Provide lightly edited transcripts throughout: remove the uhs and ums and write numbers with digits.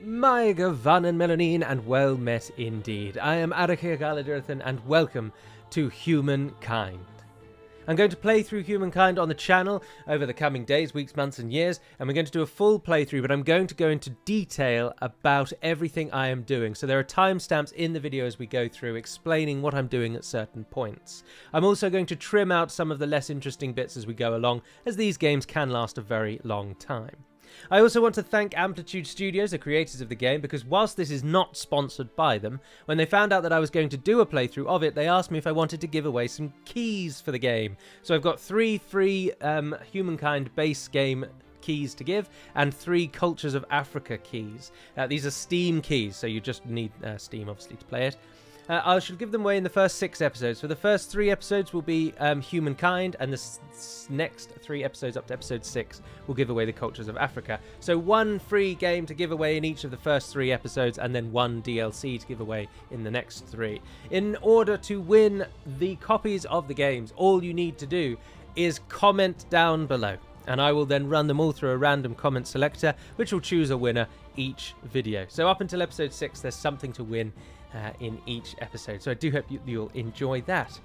My Gavan and Melanine, and well met indeed. I am Arachia Galadirthan, and welcome to Humankind. I'm going to play through Humankind on the channel over the coming days, weeks, months and years, and we're going to do a full playthrough, but I'm going to go into detail about everything I am doing. So there are timestamps in the video as we go through explaining what I'm doing at certain points. I'm also going to trim out some of the less interesting bits as we go along, as these games can last a very long time. I also want to thank Amplitude Studios, the creators of the game, because whilst this is not sponsored by them, when they found out that I was going to do a playthrough of it, they asked me if I wanted to give away some keys for the game. So I've got 3 free Humankind base game keys to give, and 3 Cultures of Africa keys. These are Steam keys, so you just need Steam, obviously, to play it. I shall give them away in the first 6 episodes. For the first 3 episodes will be Humankind, and the next 3 episodes up to episode 6 will give away the Cultures of Africa. So 1 free game to give away in each of the first 3 episodes, and then 1 DLC to give away in the next 3. In order to win the copies of the games, all you need to do is comment down below, and I will then run them all through a random comment selector, which will choose a winner each video. So up until episode 6, there's something to win in each episode, so I do hope you'll enjoy that.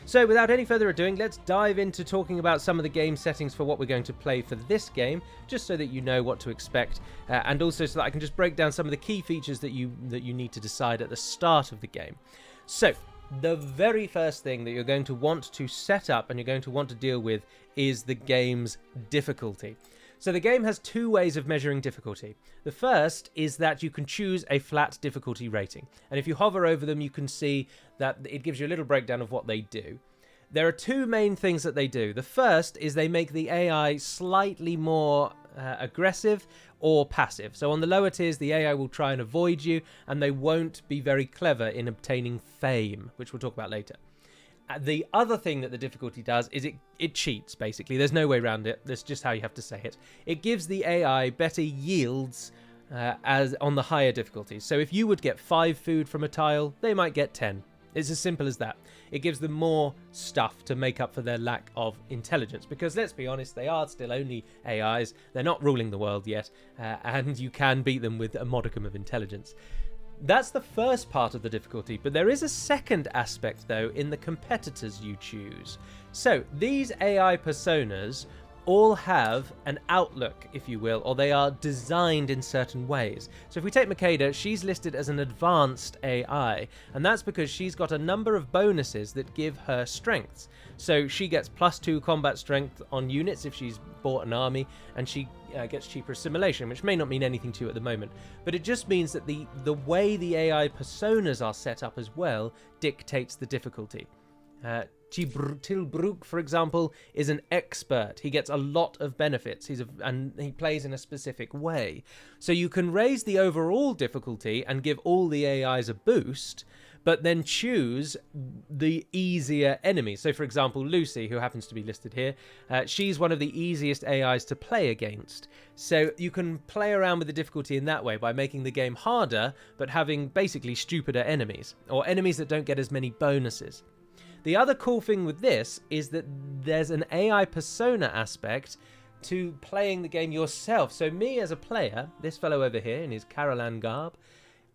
So without any further ado, let's dive into talking about some of the game settings for what we're going to play for this game, just so that you know what to expect, and also so that I can just break down some of the key features that you need to decide at the start of the game. So the very first thing that you're going to want to set up and you're going to want to deal with is the game's difficulty. So the game has 2 ways of measuring difficulty. The first is that you can choose a flat difficulty rating. And if you hover over them, you can see that it gives you a little breakdown of what they do. There are 2 main things that they do. The first is they make the AI slightly more aggressive or passive. So on the lower tiers, the AI will try and avoid you, and they won't be very clever in obtaining fame, which we'll talk about later. The other thing that the difficulty does is it cheats, basically. There's no way around it. That's just how you have to say it. It gives the AI better yields as on the higher difficulties. So if you would get 5 food from a tile, they might get 10. It's as simple as that. It gives them more stuff to make up for their lack of intelligence. Because let's be honest, they are still only AIs. They're not ruling the world yet. And you can beat them with a modicum of intelligence. That's the first part of the difficulty, but there is a second aspect, though, in the competitors you choose. So, these AI personas all have an outlook, if you will, or they are designed in certain ways. So if we take Makeda, she's listed as an advanced AI, and that's because she's got a number of bonuses that give her strengths. So she gets +2 combat strength on units if she's bought an army, and she gets cheaper assimilation, which may not mean anything to you at the moment, but it just means that the way the AI personas are set up as well dictates the difficulty. Tilbrook, for example, is an expert. He gets a lot of benefits. And he plays in a specific way. So you can raise the overall difficulty and give all the AIs a boost, but then choose the easier enemies. So, for example, Lucy, who happens to be listed here, she's one of the easiest AIs to play against. So you can play around with the difficulty in that way by making the game harder, but having basically stupider enemies, or enemies that don't get as many bonuses. The other cool thing with this is that there's an AI persona aspect to playing the game yourself. So me as a player, this fellow over here in his Carolan garb,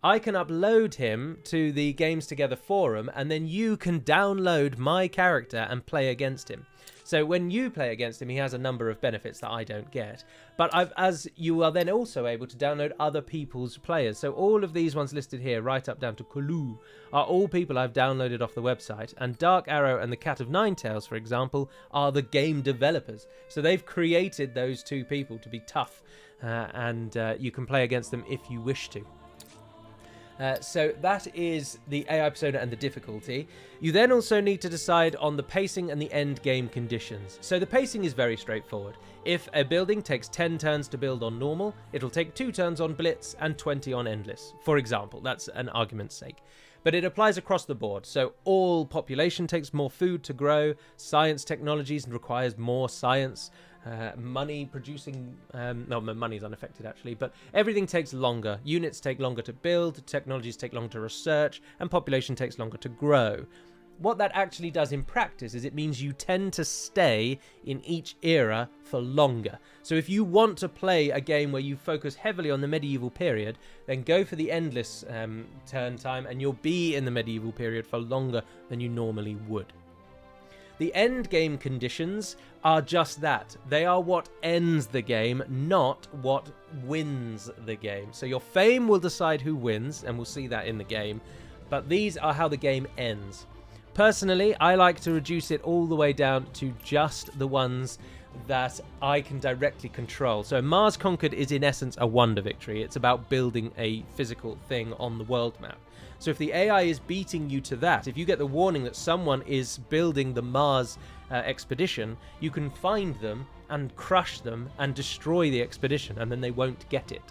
I can upload him to the Games Together forum, and then you can download my character and play against him. So when you play against him, he has a number of benefits that I don't get. But as you are then also able to download other people's players. So all of these ones listed here, right up down to Kulu, are all people I've downloaded off the website. And Dark Arrow and the Cat of Nine Tails, for example, are the game developers. So they've created those 2 people to be tough, and you can play against them if you wish to. So that is the AI persona and the difficulty. You then also need to decide on the pacing and the end game conditions. So the pacing is very straightforward. If a building takes 10 turns to build on normal, it'll take 2 turns on blitz and 20 on endless, for example. That's an argument's sake. But it applies across the board. So all population takes more food to grow, science technologies requires more science, money producing, no, money is unaffected actually, but everything takes longer. Units take longer to build, technologies take longer to research, and population takes longer to grow. what that actually does in practice is it means you tend to stay in each era for longer. So if you want to play a game where you focus heavily on the medieval period, then go for the endless turn time, and you'll be in the medieval period for longer than you normally would. The end game conditions are just that. They are what ends the game, not what wins the game. So your fame will decide who wins, and we'll see that in the game, but these are how the game ends. Personally, I like to reduce it all the way down to just the ones that I can directly control. So Mars Conquered is in essence a wonder victory. It's about building a physical thing on the world map. So if the AI is beating you to that, if you get the warning that someone is building the Mars expedition, you can find them and crush them and destroy the expedition, and then they won't get it.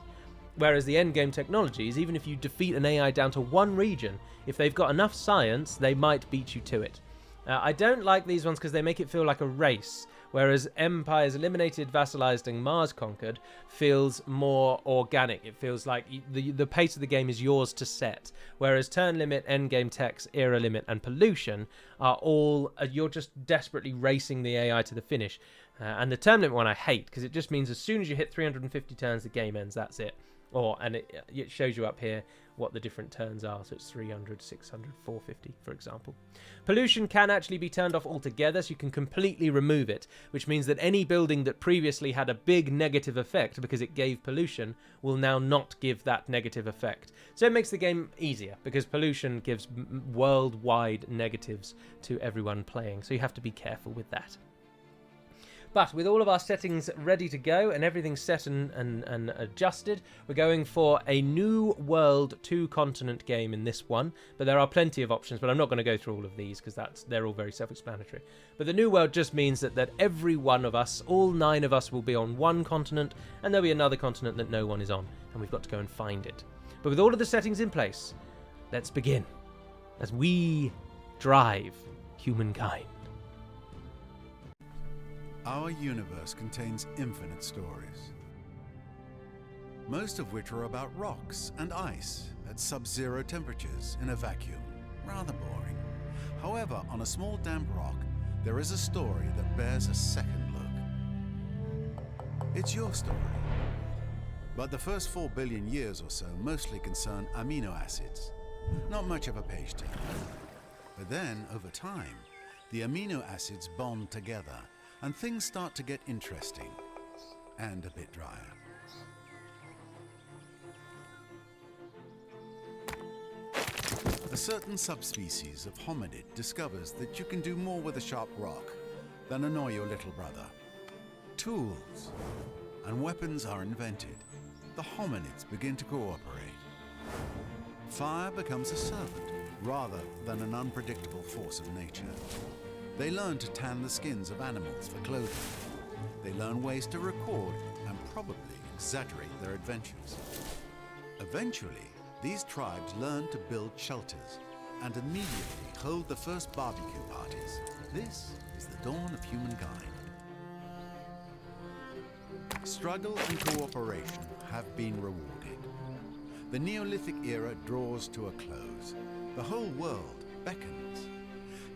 Whereas the endgame technologies, even if you defeat an AI down to one region, if they've got enough science, they might beat you to it. I don't like these ones because they make it feel like a race, whereas Empires Eliminated, Vassalized, and Mars Conquered feels more organic. It feels like the pace of the game is yours to set, whereas Turn Limit, Endgame Techs, Era Limit, and Pollution are all, you're just desperately racing the AI to the finish. And the Term Limit one I hate, because it just means as soon as you hit 350 turns, the game ends, that's it. And it shows you up here what the different turns are. So it's 300, 600, 450, for example. Pollution can actually be turned off altogether, so you can completely remove it, which means that any building that previously had a big negative effect because it gave pollution will now not give that negative effect. So it makes the game easier, because pollution gives worldwide negatives to everyone playing. So you have to be careful with that. But with all of our settings ready to go and everything set and adjusted, we're going for a new world 2-continent game in this one. But there are plenty of options, but I'm not going to go through all of these because they're all very self-explanatory. But the new world just means that every one of us, all 9 of us, will be on one continent, and there'll be another continent that no one is on, and we've got to go and find it. But with all of the settings in place, let's begin as we drive humankind. Our universe contains infinite stories, most of which are about rocks and ice at sub-zero temperatures in a vacuum. Rather boring. However, on a small damp rock, there is a story that bears a second look. It's your story. But the first 4 billion years or so mostly concern amino acids. Not much of a page turner. But then, over time, the amino acids bond together, and things start to get interesting and a bit drier. A certain subspecies of hominid discovers that you can do more with a sharp rock than annoy your little brother. Tools and weapons are invented. The hominids begin to cooperate. Fire becomes a servant rather than an unpredictable force of nature. They learn to tan the skins of animals for clothing. They learn ways to record and probably exaggerate their adventures. Eventually, these tribes learn to build shelters and immediately hold the first barbecue parties. This is the dawn of humankind. Struggle and cooperation have been rewarded. The Neolithic era draws to a close. The whole world beckons.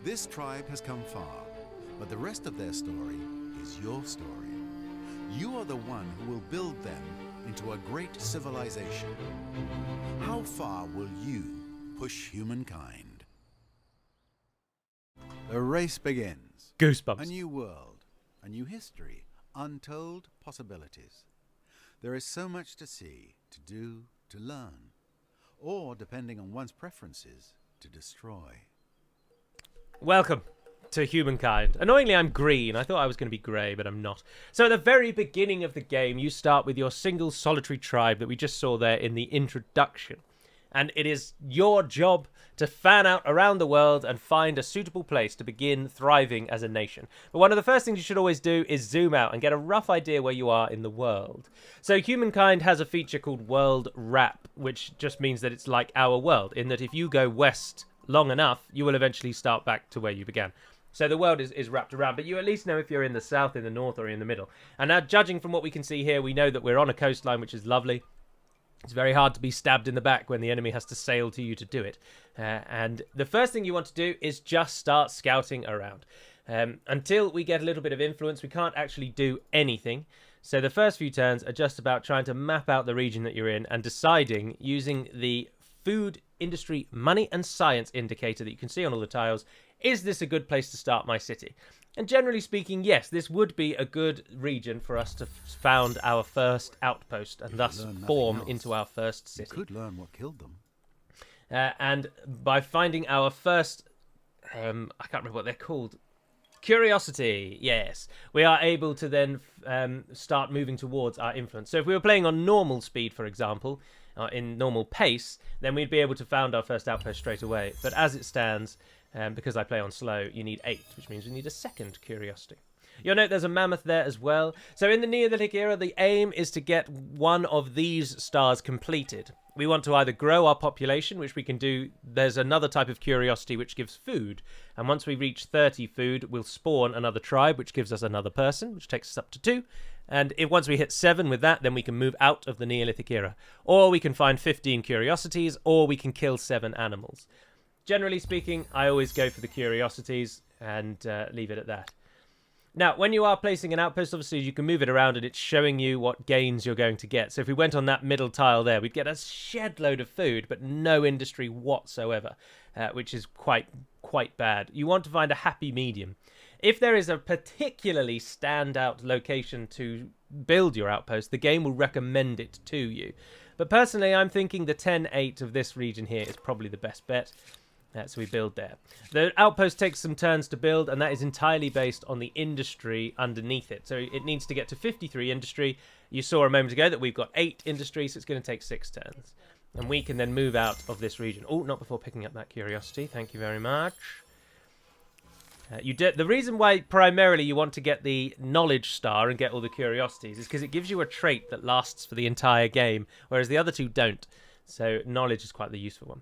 This tribe has come far, but the rest of their story is your story. You are the one who will build them into a great civilization. How far will you push humankind? The race begins. Goosebumps. A new world, a new history, untold possibilities. There is so much to see, to do, to learn, or, depending on one's preferences, to destroy. Welcome to Humankind. Annoyingly, I'm green. I thought I was going to be grey, but I'm not. So at the very beginning of the game, you start with your single solitary tribe that we just saw there in the introduction. And it is your job to fan out around the world and find a suitable place to begin thriving as a nation. But one of the first things you should always do is zoom out and get a rough idea where you are in the world. So Humankind has a feature called World Wrap, which just means that it's like our world, in that if you go west long enough, you will eventually start back to where you began. So the world is wrapped around, but you at least know if you're in the south, in the north, or in the middle. And now, judging from what we can see here, we know that we're on a coastline, which is lovely. It's very hard to be stabbed in the back when the enemy has to sail to you to do it. And the first thing you want to do is just start scouting around. Until we get a little bit of influence, we can't actually do anything. So the first few turns are just about trying to map out the region that you're in and deciding, using the food industry money and science indicator that you can see on all the tiles, is this a good place to start my city? And generally speaking, yes, this would be a good region for us to found our first outpost and thus form into our first city. You could learn what killed them. And by finding our first, I can't remember what they're called, curiosity, yes, we are able to then start moving towards our influence. So if we were playing on normal speed, for example, in normal pace, then we'd be able to found our first outpost straight away. But as it stands, because I play on slow, you need 8, which means we need a second curiosity. You'll note there's a mammoth there as well. So in the Neolithic era, the aim is to get one of these stars completed. We want to either grow our population, which we can do. There's another type of curiosity which gives food. And once we reach 30 food, we'll spawn another tribe, which gives us another person, which takes us up to 2. And once we hit 7 with that, then we can move out of the Neolithic era. Or we can find 15 curiosities, or we can kill 7 animals. Generally speaking, I always go for the curiosities and leave it at that. Now, when you are placing an outpost, obviously you can move it around and it's showing you what gains you're going to get. So if we went on that middle tile there, we'd get a shed load of food, but no industry whatsoever, which is quite bad. You want to find a happy medium. If there is a particularly standout location to build your outpost, the game will recommend it to you. But personally, I'm thinking the 10-8 of this region here is probably the best bet. So we build there. The outpost takes some turns to build, and that is entirely based on the industry underneath it. So it needs to get to 53 industry. You saw a moment ago that we've got 8 industry, so it's going to take 6 turns. And we can then move out of this region. Oh, not before picking up that curiosity. Thank you very much. The reason why primarily you want to get the knowledge star and get all the curiosities is because it gives you a trait that lasts for the entire game, whereas the other two don't. So knowledge is quite the useful one.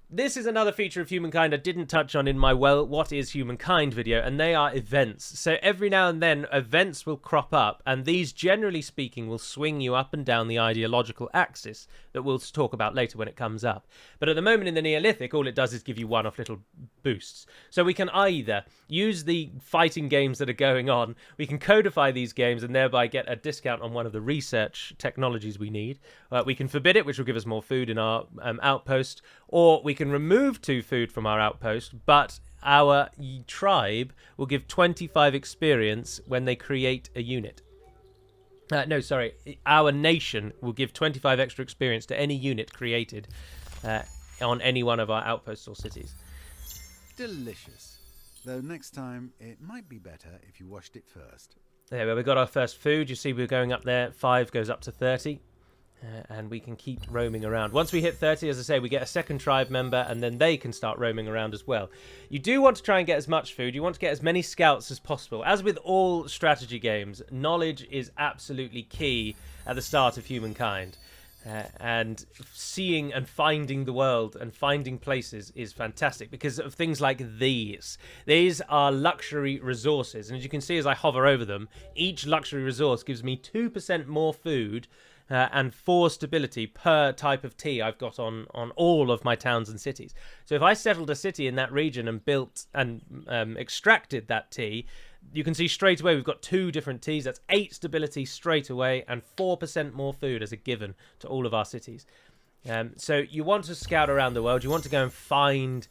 This is another feature of Humankind I didn't touch on in my What is Humankind video, and they are events. So every now and then, events will crop up, and these, generally speaking, will swing you up and down the ideological axis that we'll talk about later when it comes up. But at the moment in the Neolithic, all it does is give you one-off little boosts. So we can either use the fighting games that are going on, we can codify these games and thereby get a discount on one of the research technologies we need. We can forbid it, which will give us more food in our outpost, or we can remove 2 food from our outpost, but our tribe will give 25 experience when they create a unit. Our nation will give 25 extra experience to any unit created on any one of our outposts or cities. Delicious. Though next time, it might be better if you washed it first. There we got our first food. You see we're going up there. 5 goes up to 30. And we can keep roaming around. Once we hit 30, as I say, we get a second tribe member, and then they can start roaming around as well. You do want to try and get as much food. You want to get as many scouts as possible. As with all strategy games, knowledge is absolutely key at the start of Humankind. And seeing and finding the world and finding places is fantastic because of things like these. These are luxury resources. And as you can see as I hover over them, each luxury resource gives me 2% more food and 4 stability per type of tea I've got on all of my towns and cities. So if I settled a city in that region and built and extracted that tea, you can see straight away we've got 2 different teas. That's 8 stability straight away and 4% more food as a given to all of our cities. So you want to scout around the world. You want to go and find...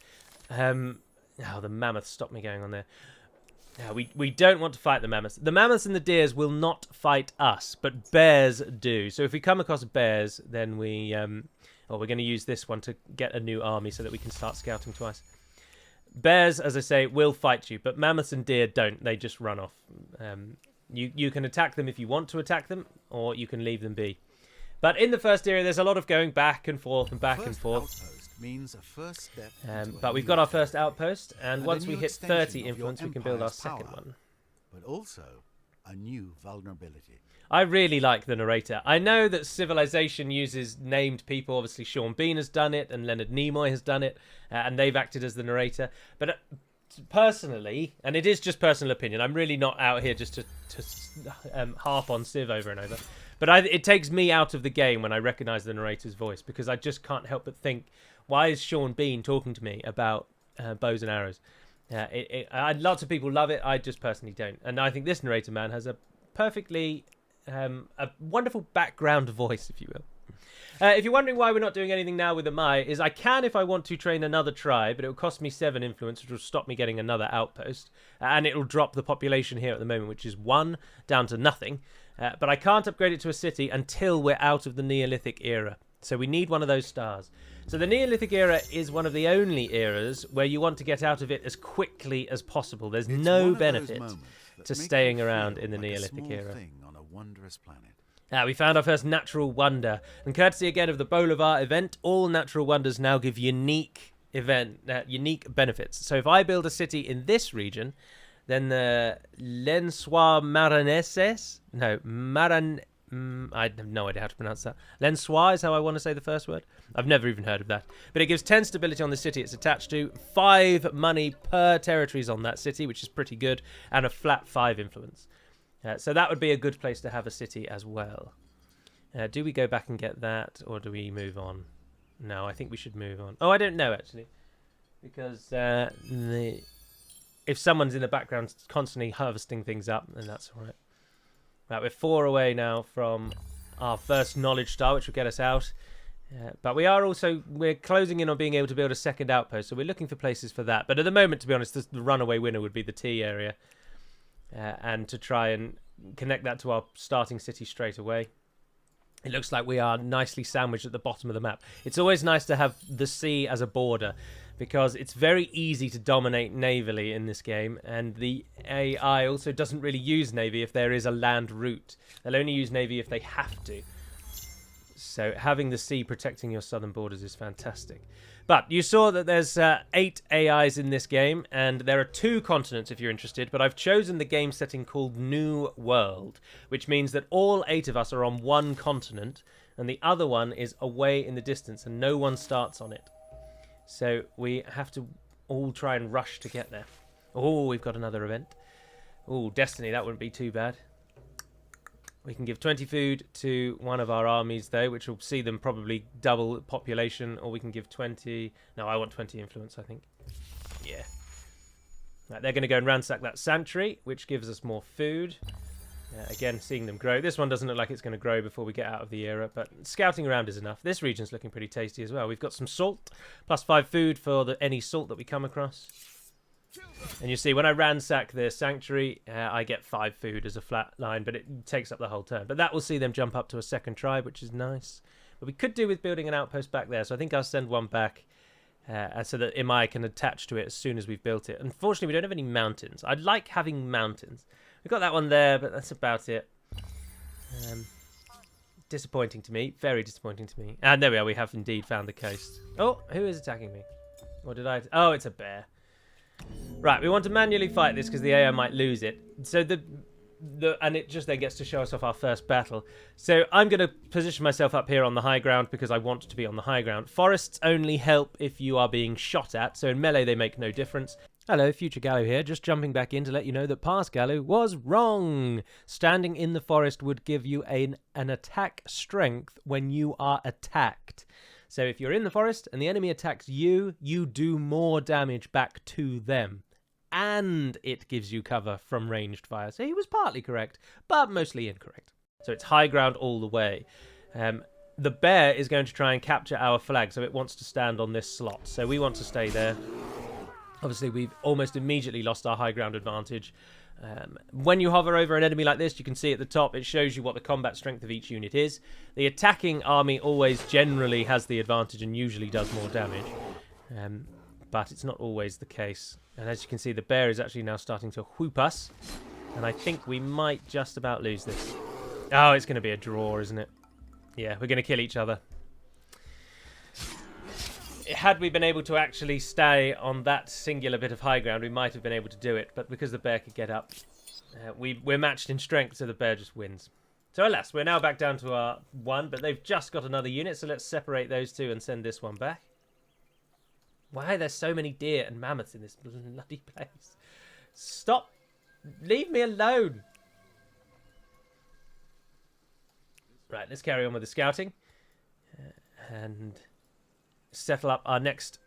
the mammoth stopped me going on there. No, we don't want to fight the mammoths. The mammoths and the deers will not fight us, but bears do. So if we come across bears, then we're going to use this one to get a new army so that we can start scouting twice. Bears, as I say, will fight you, but mammoths and deer don't. They just run off. You can attack them if you want to attack them, or you can leave them be. But in the first area, there's a lot of going back and forth and back and forth. Means a first step but we've got our first outpost, and once we hit 30 influence, we can build our second one. But also a new vulnerability. I really like the narrator. I know that Civilization uses named people. Obviously, Sean Bean has done it, and Leonard Nimoy has done it, and they've acted as the narrator. But personally, and it is just personal opinion, I'm really not out here just to harp on Civ over and over. But it takes me out of the game when I recognise the narrator's voice, because I just can't help but think, why is Sean Bean talking to me about bows and arrows? Lots of people love it. I just personally don't. And I think this narrator man has a perfectly a wonderful background voice, if you will. If you're wondering why we're not doing anything now with Amai, is I can if I want to train another tribe, but it will cost me 7 influence, which will stop me getting another outpost, and it will drop the population here at the moment, which is 1 down to nothing. But I can't upgrade it to a city until we're out of the Neolithic era. So we need one of those stars. So the Neolithic era is one of the only eras where you want to get out of it as quickly as possible. There's no benefit to staying around in the Neolithic era. On a wondrous planet. We found our first natural wonder, and courtesy again of the Bolivar event, all natural wonders now give unique benefits. So if I build a city in this region, then the Lensois Maraneses, I have no idea how to pronounce that. Lensois is how I want to say the first word. I've never even heard of that. But it gives 10 stability on the city it's attached to, 5 money per territories on that city, which is pretty good, and a flat 5 influence. So that would be a good place to have a city as well. Do we go back and get that, or do we move on? No, I think we should move on. Oh, I don't know, actually. Because if someone's in the background constantly harvesting things up, then that's all right. Right, we're 4 away now from our first knowledge star, which will get us out. But we're closing in on being able to build a second outpost, so we're looking for places for that. But at the moment, to be honest, the runaway winner would be the T area. And to try and connect that to our starting city straight away. It looks like we are nicely sandwiched at the bottom of the map. It's always nice to have the sea as a border, because it's very easy to dominate navally in this game, and the AI also doesn't really use navy if there is a land route. They'll only use navy if they have to. So having the sea protecting your southern borders is fantastic. But you saw that there's 8 AIs in this game, and there are 2 continents if you're interested, but I've chosen the game setting called New World, which means that all 8 of us are on one continent, and the other one is away in the distance, and no one starts on it. So we have to all try and rush to get there. Oh, we've got another event. Oh, Destiny, that wouldn't be too bad. We can give 20 food to one of our armies, though, which will see them probably double population, or we can give 20... No, I want 20 influence, I think. Yeah. Right, they're going to go and ransack that sanctuary, which gives us more food. Again, seeing them grow. This one doesn't look like it's going to grow before we get out of the era, but scouting around is enough. This region's looking pretty tasty as well. We've got some salt, plus 5 food for any salt that we come across. And you see, when I ransack the sanctuary, I get 5 food as a flat line, but it takes up the whole turn. But that will see them jump up to a second tribe, which is nice. But we could do with building an outpost back there, so I think I'll send one back so that Imai can attach to it as soon as we've built it. Unfortunately, we don't have any mountains. I'd like having mountains. We've got that one there, but that's about it. Disappointing to me. Very disappointing to me. And there we are. We have indeed found the coast. Oh, who is attacking me? Or did I... Oh, it's a bear. Right, we want to manually fight this because the AI might lose it. So and it just then gets to show us off our first battle. So I'm going to position myself up here on the high ground because I want to be on the high ground. Forests only help if you are being shot at, so in melee they make no difference. Hello, Future Gallo here, just jumping back in to let you know that past Gallo was wrong. Standing in the forest would give you an attack strength when you are attacked. So if you're in the forest and the enemy attacks you, you do more damage back to them. And it gives you cover from ranged fire. So he was partly correct, but mostly incorrect. So it's high ground all the way. The bear is going to try and capture our flag, so it wants to stand on this slot. So we want to stay there. Obviously, we've almost immediately lost our high ground advantage. When you hover over an enemy like this, you can see at the top, it shows you what the combat strength of each unit is. The attacking army always generally has the advantage and usually does more damage. But it's not always the case. And as you can see, the bear is actually now starting to whoop us. And I think we might just about lose this. Oh, it's going to be a draw, isn't it? Yeah, we're going to kill each other. Had we been able to actually stay on that singular bit of high ground, we might have been able to do it. But because the bear could get up, we're matched in strength, so the bear just wins. So alas, we're now back down to our 1, but they've just got another unit, so let's separate those 2 and send this one back. Why there's so many deer and mammoths in this bloody place? Stop! Leave me alone! Right, let's carry on with the scouting. And settle up our next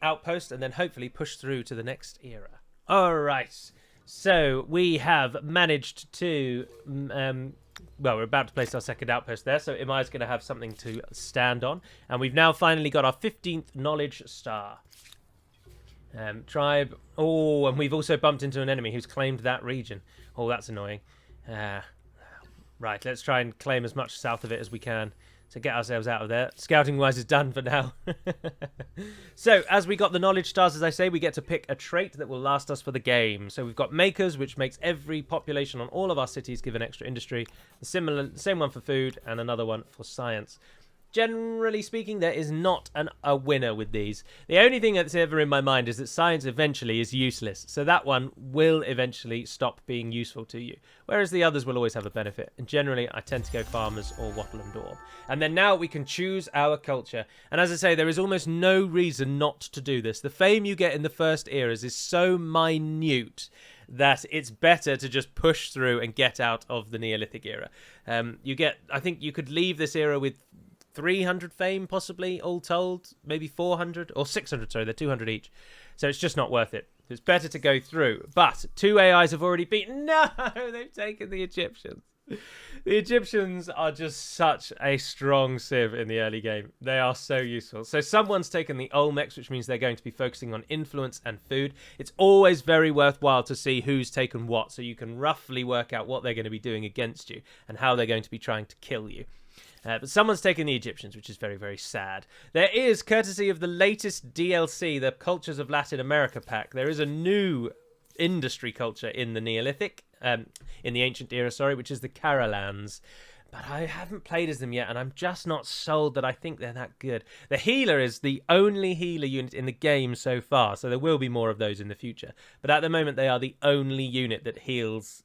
outpost, and then hopefully push through to the next era. All right, so we have managed to we're about to place our second outpost there, so Imai's going to have something to stand on, and we've now finally got our 15th knowledge star. Tribe. Oh, and we've also bumped into an enemy who's claimed that region. Oh, that's annoying. Right, let's try and claim as much south of it as we can to get ourselves out of there. Scouting-wise is done for now. So, as we got the knowledge stars, as I say, we get to pick a trait that will last us for the game. So we've got makers, which makes every population on all of our cities give an extra industry. The same one for food, and another one for science. Generally speaking, there is not a winner with these. The only thing that's ever in my mind is that science eventually is useless. So that one will eventually stop being useful to you. Whereas the others will always have a benefit. And generally, I tend to go farmers or wattle and daub. And then now we can choose our culture. And as I say, there is almost no reason not to do this. The fame you get in the first eras is so minute that it's better to just push through and get out of the Neolithic era. I think you could leave this era with 300 fame, possibly, all told. Maybe 400 or 600, sorry, they're 200 each. So it's just not worth it. It's better to go through. But 2 AIs have already beaten. No, they've taken the Egyptians. The Egyptians are just such a strong civ in the early game. They are so useful. So someone's taken the Olmecs, which means they're going to be focusing on influence and food. It's always very worthwhile to see who's taken what, so you can roughly work out what they're going to be doing against you and how they're going to be trying to kill you. But someone's taken the Egyptians, which is very, very sad. There is, courtesy of the latest DLC, the Cultures of Latin America pack, there is a new industry culture in the Neolithic, in the ancient era, sorry, which is the Carolans. But I haven't played as them yet, and I'm just not sold that I think they're that good. The healer is the only healer unit in the game so far, so there will be more of those in the future. But at the moment, they are the only unit that heals.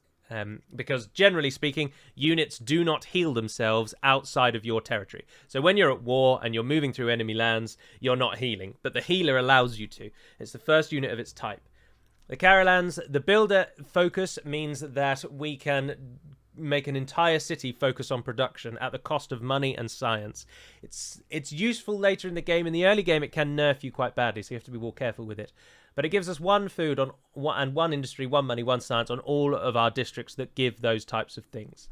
Because generally speaking, units do not heal themselves outside of your territory. So when you're at war and you're moving through enemy lands, you're not healing, but the healer allows you to. It's the first unit of its type. The Carolans, the builder focus means that we can make an entire city focus on production at the cost of money and science. It's useful later in the game. In the early game, it can nerf you quite badly, so you have to be more careful with it. But it gives us 1 food and 1 industry, 1 money, 1 science on all of our districts that give those types of things.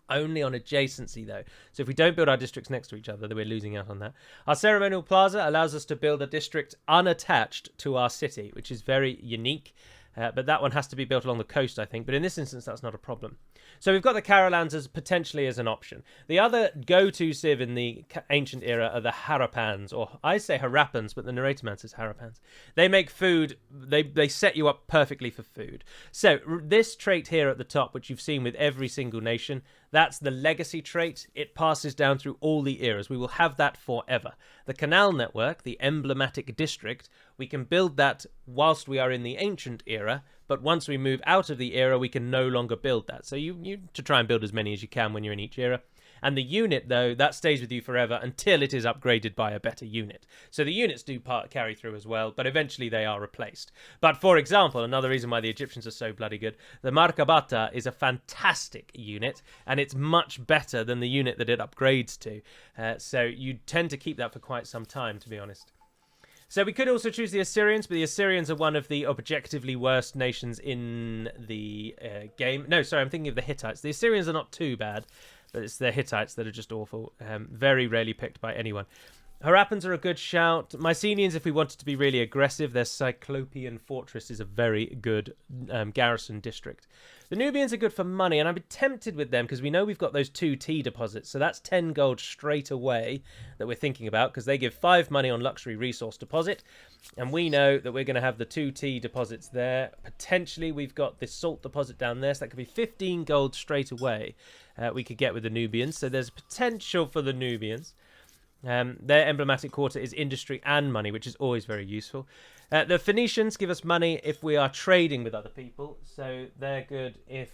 Only on adjacency, though. So if we don't build our districts next to each other, then we're losing out on that. Our ceremonial plaza allows us to build a district unattached to our city, which is very unique. But that one has to be built along the coast, I think. But in this instance, that's not a problem. So we've got the Carolans as potentially as an option. The other go-to civ in the ancient era are the Harappans, or I say Harappans, but the narrator man says Harappans. They make food. They set you up perfectly for food. So this trait here at the top, which you've seen with every single nation, that's the legacy trait. It passes down through all the eras. We will have that forever. The canal network, the emblematic district, we can build that whilst we are in the ancient era, but once we move out of the era, we can no longer build that. So you to try and build as many as you can when you're in each era. And the unit, though, that stays with you forever until it is upgraded by a better unit. So the units do carry through as well, but eventually they are replaced. But for example, another reason why the Egyptians are so bloody good, the Markabata is a fantastic unit, and it's much better than the unit that it upgrades to. So you tend to keep that for quite some time, to be honest. So we could also choose the Assyrians, but the Assyrians are one of the objectively worst nations in the game. No, sorry, I'm thinking of the Hittites. The Assyrians are not too bad, but it's the Hittites that are just awful. Very rarely picked by anyone. Harappans are a good shout. Mycenaeans, if we wanted to be really aggressive, their Cyclopean fortress is a very good garrison district. The Nubians are good for money, and I'm tempted with them because we know we've got those 2 tea deposits, so that's 10 gold straight away that we're thinking about, because they give 5 money on luxury resource deposit, and we know that we're going to have the 2 tea deposits there. Potentially we've got this salt deposit down there, so that could be 15 gold straight away we could get with the Nubians, so there's potential for the Nubians. Their emblematic quarter is industry and money, which is always very useful. The Phoenicians give us money if we are trading with other people, so they're good if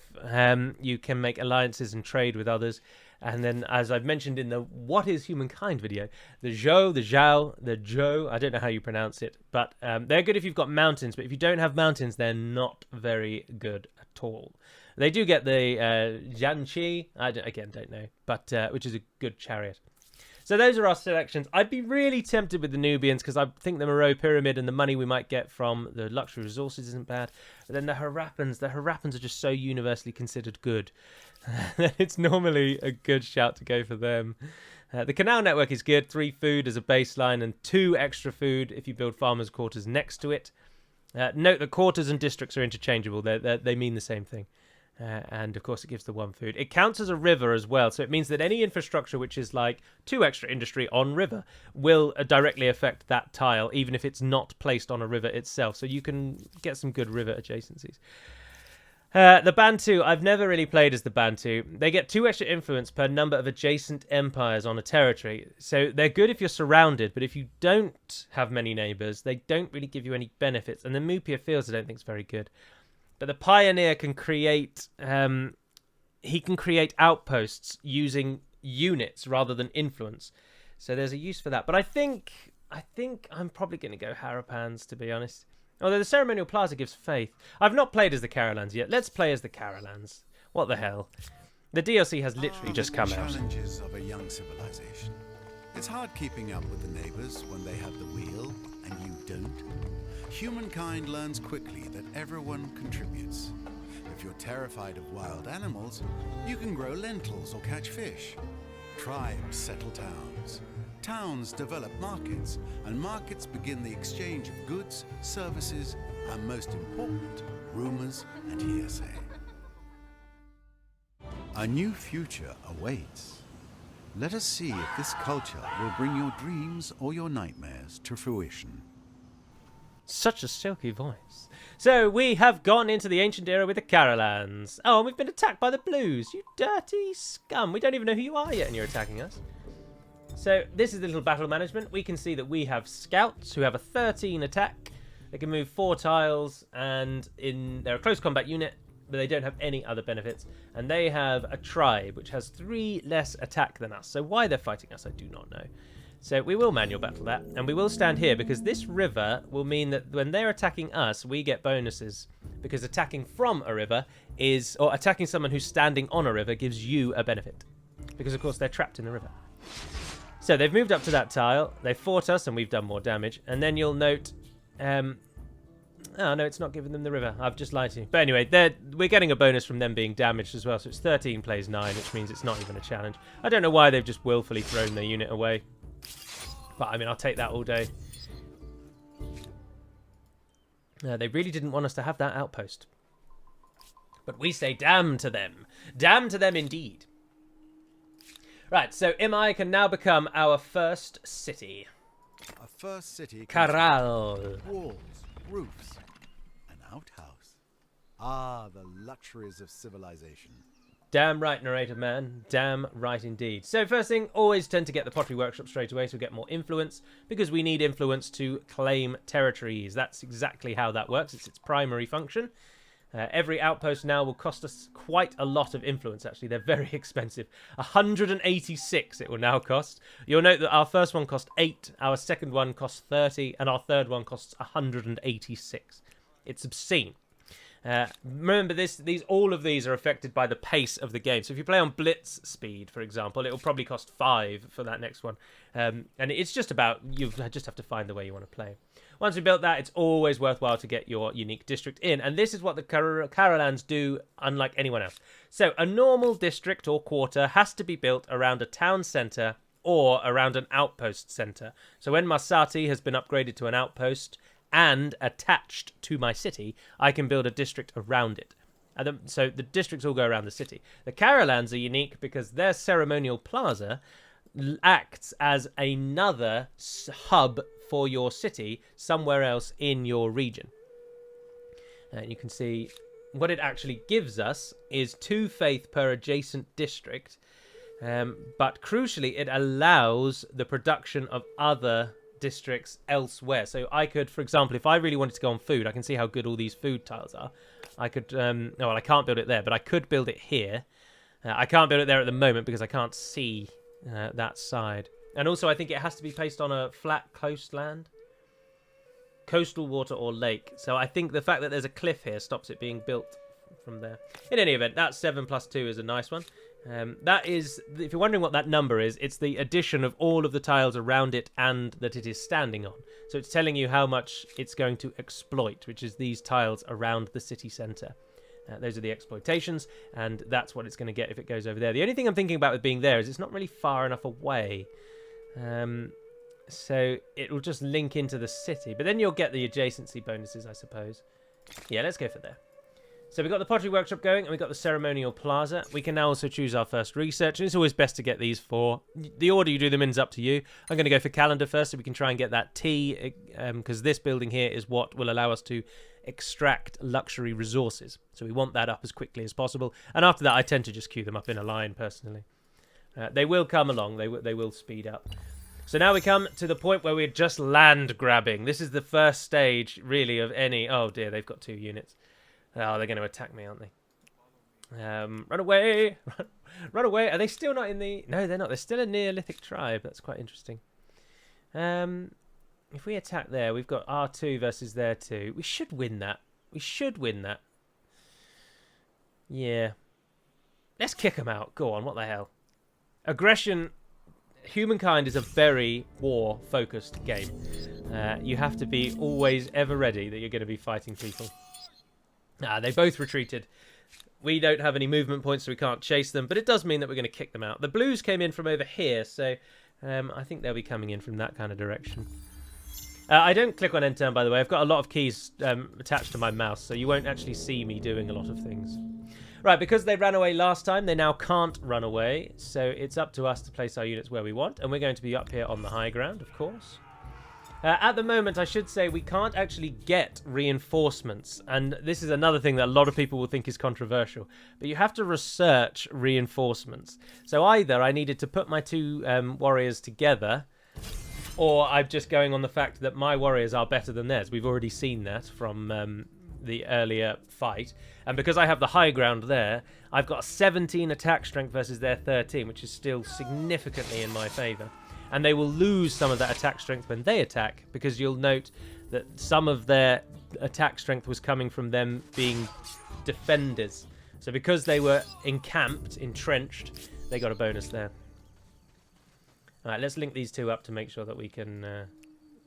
you can make alliances and trade with others. And then, as I've mentioned in the What is Humankind video, the Zhou, the Zhao, the Zhou, I don't know how you pronounce it, but they're good if you've got mountains, but if you don't have mountains, they're not very good at all. They do get the Jianqi, don't know, but which is a good chariot. So those are our selections. I'd be really tempted with the Nubians because I think the Moreau Pyramid and the money we might get from the luxury resources isn't bad. But then the Harappans are just so universally considered good. It's normally a good shout to go for them. The canal network is good. 3 food as a baseline and 2 extra food if you build farmers' quarters next to it. Note that quarters and districts are interchangeable. They mean the same thing. And of course it gives the 1 food. It counts as a river as well, so it means that any infrastructure which is like 2 extra industry on river will directly affect that tile, even if it's not placed on a river itself. So you can get some good river adjacencies. The Bantu, I've never really played as the Bantu. They get 2 extra influence per number of adjacent empires on a territory. So they're good if you're surrounded, but if you don't have many neighbours, they don't really give you any benefits. And the Mupia Fields I don't think is very good. But the Pioneer can create outposts using units rather than influence. So there's a use for that. But I think I'm probably going to go Harappans, to be honest. Although the Ceremonial Plaza gives faith. I've not played as the Carolans yet. Let's play as the Carolans. What the hell? The DLC has literally just come out. Challenges of a young civilization. It's hard keeping up with the neighbors when they have the wheel and you don't. Humankind learns quickly that everyone contributes. If you're terrified of wild animals, you can grow lentils or catch fish. Tribes settle towns. Towns develop markets, and markets begin the exchange of goods, services, and most important, rumors and hearsay. A new future awaits. Let us see if this culture will bring your dreams or your nightmares to fruition. Such a silky voice. So we have gone into the ancient era with the Carolans. Oh, and we've been attacked by the Blues. You dirty scum. We don't even know who you are yet and you're attacking us. So this is the little battle management. We can see that we have scouts who have a 13 attack. They can move 4 tiles and they're a close combat unit, but they don't have any other benefits. And they have a tribe which has 3 less attack than us. So why they're fighting us, I do not know. So we will manual battle that, and we will stand here because this river will mean that when they're attacking us, we get bonuses. Because attacking from a river or attacking someone who's standing on a river gives you a benefit. Because, of course, they're trapped in the river. So they've moved up to that tile, they fought us, and we've done more damage. And then you'll note... oh, no, it's not giving them the river. I've just lied to you. But anyway, we're getting a bonus from them being damaged as well. So it's 13 plays 9, which means it's not even a challenge. I don't know why they've just willfully thrown their unit away. But, I mean, I'll take that all day. They really didn't want us to have that outpost. But we say damn to them. Damn to them indeed. Right, so Imai can now become our first city. Our first city... Caral. Walls, roofs, an outhouse. Ah, the luxuries of civilization. Damn right, narrator man. Damn right indeed. So first thing, always tend to get the pottery workshop straight away to get more influence, because we need influence to claim territories. That's exactly how that works. It's its primary function. Every outpost now will cost us quite a lot of influence, actually. They're very expensive. 186 it will now cost. You'll note that our first one cost 8, our second one costs 30, and our third one costs 186. It's obscene. Remember, all of these are affected by the pace of the game. So if you play on blitz speed, for example, it will probably cost 5 for that next one. And it's just about, you just have to find the way you want to play. Once you built that, it's always worthwhile to get your unique district in. And this is what the Carolans do, unlike anyone else. So a normal district or quarter has to be built around a town centre or around an outpost centre. So when Marsati has been upgraded to an outpost and attached to my city, I can build a district around it. So the districts all go around the city. The Carolans are unique because their ceremonial plaza acts as another hub for your city somewhere else in your region. And you can see what it actually gives us is 2 faith per adjacent district. But crucially, it allows the production of other districts elsewhere. So I could, for example, if I really wanted to go on food, I can see how good all these food tiles are. I could, well, I can't build it there, but I could build it here. I can't build it there at the moment because I can't see that side. And also I think it has to be placed on a flat coastland. Coastal water or lake. So I think the fact that there's a cliff here stops it being built from there. In any event, that 7 plus 2 is a nice one. That is, if you're wondering what that number is, it's the addition of all of the tiles around it and that it is standing on. So it's telling you how much it's going to exploit, which is these tiles around the city centre. Those are the exploitations, and that's what it's going to get if it goes over there. The only thing I'm thinking about with being there is it's not really far enough away. So it will just link into the city, but then you'll get the adjacency bonuses, I suppose. Yeah, let's go for there. So we've got the pottery workshop going, and we've got the ceremonial plaza. We can now also choose our first research, and it's always best to get these four. The order you do them in is up to you. I'm going to go for calendar first, so we can try and get that tea, because this building here is what will allow us to extract luxury resources. So we want that up as quickly as possible. And after that, I tend to just queue them up in a line, personally. They will come along. They will speed up. So now we come to the point where we're just land grabbing. This is the first stage, really, of any... Oh, dear, they've got 2 units. Oh, they're going to attack me, aren't they? Run away! Run away! Are they still not in the... No, they're not. They're still a Neolithic tribe. That's quite interesting. If we attack there, we've got R2 versus their 2. We should win that. We should win that. Yeah. Let's kick them out. Go on, what the hell? Aggression... Humankind is a very war-focused game. You have to be always ever ready that you're going to be fighting people. They both retreated. We don't have any movement points, so we can't chase them, but it does mean that we're going to kick them out. The blues came in from over here, so I think they'll be coming in from that kind of direction. I don't click on end turn, by the way. I've got a lot of keys attached to my mouse, so you won't actually see me doing a lot of things. Right, because they ran away last time, they now can't run away, so it's up to us to place our units where we want, and we're going to be up here on the high ground, of course. At the moment, I should say, we can't actually get reinforcements, and this is another thing that a lot of people will think is controversial, but you have to research reinforcements. So either I needed to put my 2 warriors together, or I'm just going on the fact that my warriors are better than theirs. We've already seen that from the earlier fight, and because I have the high ground there, I've got 17 attack strength versus their 13, which is still significantly in my favour. And they will lose some of that attack strength when they attack, because you'll note that some of their attack strength was coming from them being defenders. So because they were encamped, entrenched, they got a bonus there. Alright, let's link these 2 up to make sure that we can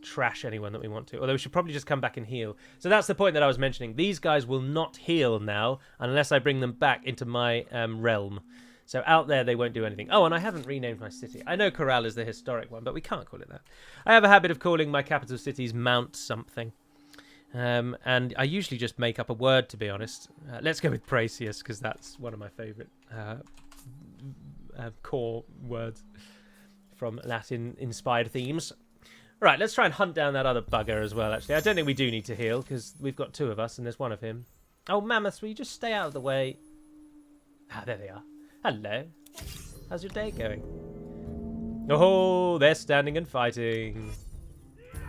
trash anyone that we want to. Although we should probably just come back and heal. So that's the point that I was mentioning. These guys will not heal now unless I bring them back into my realm. So out there, they won't do anything. Oh, and I haven't renamed my city. I know Corral is the historic one, but we can't call it that. I have a habit of calling my capital cities Mount something. And I usually just make up a word, to be honest. Let's go with Praesius, because that's one of my favourite core words from Latin-inspired themes. Right, let's try and hunt down that other bugger as well, actually. I don't think we do need to heal, because we've got 2 of us, and there's 1 of him. Oh, mammoths, will you just stay out of the way? Ah, there they are. Hello. How's your day going? Oh, they're standing and fighting.